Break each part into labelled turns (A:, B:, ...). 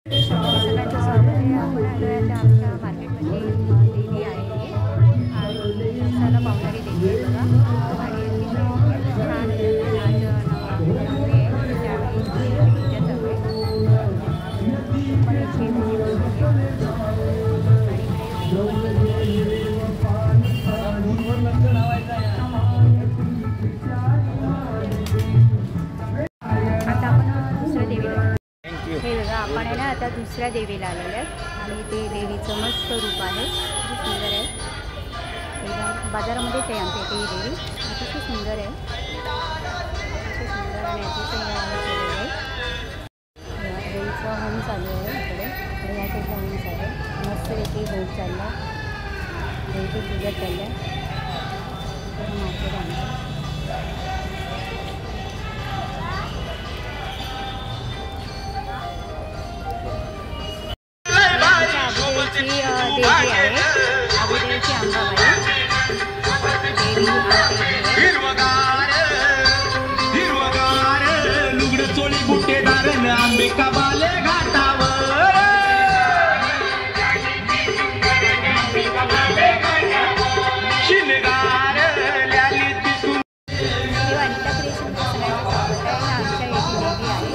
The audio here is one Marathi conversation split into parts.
A: सगळ्यांचं स्वागत आहे. आपण आलो आहे आता आमच्या मार्केटमध्ये देवी आहे आणि दिवसाला पावणारी देवी आहे बघा. आणि अतिशय छान आज नवमी आहे त्यावेळी पूजा चालू आहे. पण याची पूजा आता आपण दुसऱ्या देवीला हे बघा. आपण आहे ना आता दुसऱ्या देवीला आलेले आहेत आणि ते देवीचं मस्त रूप आहे. खूप सुंदर आहे. एकदम बाजारामध्येच आहे आमच्या इथे ही देवी. अतिशय सुंदर आहे. अतिशय सुंदर आणि अतिशय केलेलं आहे. देवीचं होम चालू आहे इकडे आणि या साईडला होम चालू आहे. मस्तपैकी होम चालला आहे. देवीची पूजा चालली आहे. मार्केट आमचं देवी आहे. अबुदेवीची अंबाबाई देवी
B: हिरवगार लुगड चोळी बुट्टेदार अंबिका बाले घाटावर शिलगार ल्याली दिसून
A: वनिता क्रिएशन आमच्या इथे देवी आहे.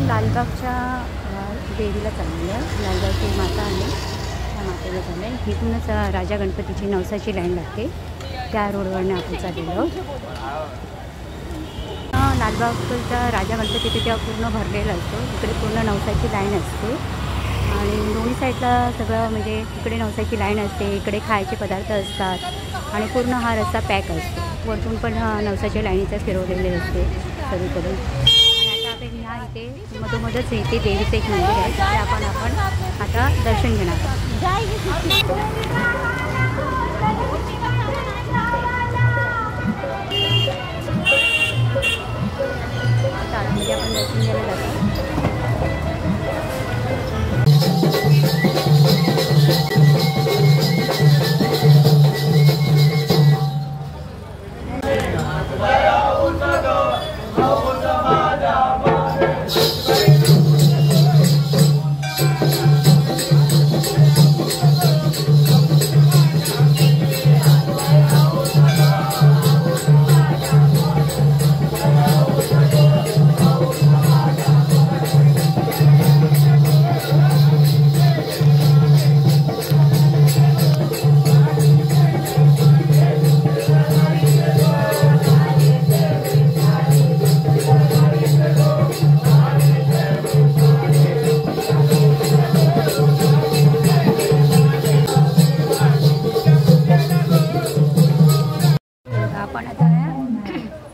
A: लालबागच्या देवीला चाललेलं आहे. लालबागची माता आहे त्या मातेला चाललं आहे. इथूनच राजा गणपतीची नवसाची लाईन लागते. त्या रोडवरने आपण चाललेलो. लालबागचा राजा गणपती तिथे पूर्ण भरलेला असतो. इकडे पूर्ण नवसाची लाईन असते आणि दोन्ही साईडला सगळं म्हणजे इकडे नवसाची लाईन असते. इकडे खायचे पदार्थ असतात आणि पूर्ण हा रस्ता पॅक असतो. वरतून पण नवसाच्या लाईनीचा फिरवलेले असते सगळीकडून. ह्या इथे मधोमधच इथे देवीचं एक मंदिर आहे. तिथे आपण आता दर्शन घेणार आहोत. तारामध्ये आपण दर्शन घ्यायला जातो. आपण आता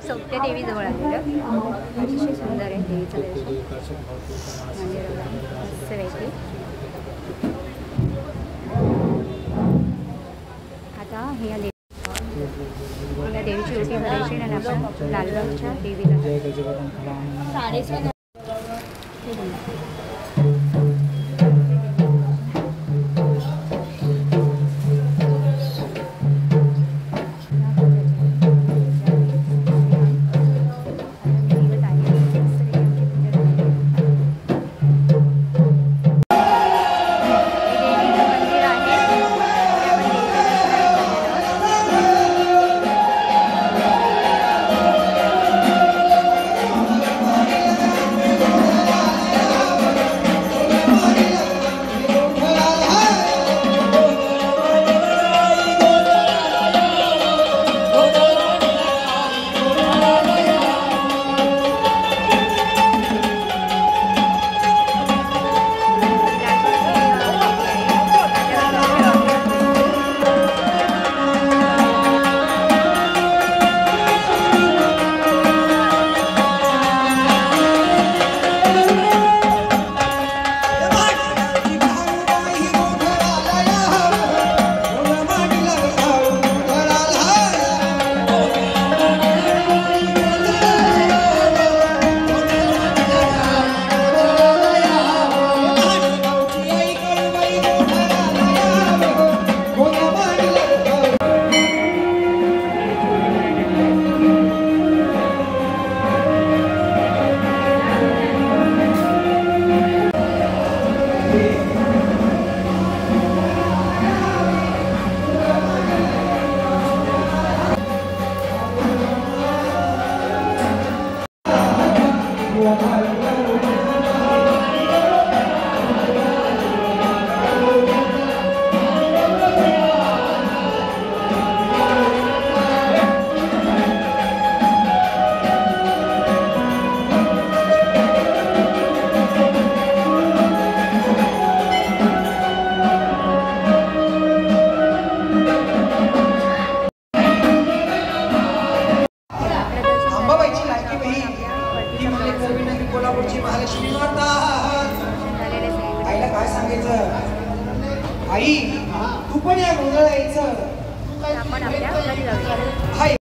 A: चौथ्या देवीजवळ आलेलं. अतिशय सुंदर आहे देवीचं दर्शन. मंदिराला मस्त वेगळी. आता ह्या देवीची ओटी भरायची आणि आपण लालबागच्या देवीला
C: आई तू पण या गोंधळ यायचं.
A: तर आपण आपल्या घरी जाऊया.
C: हाय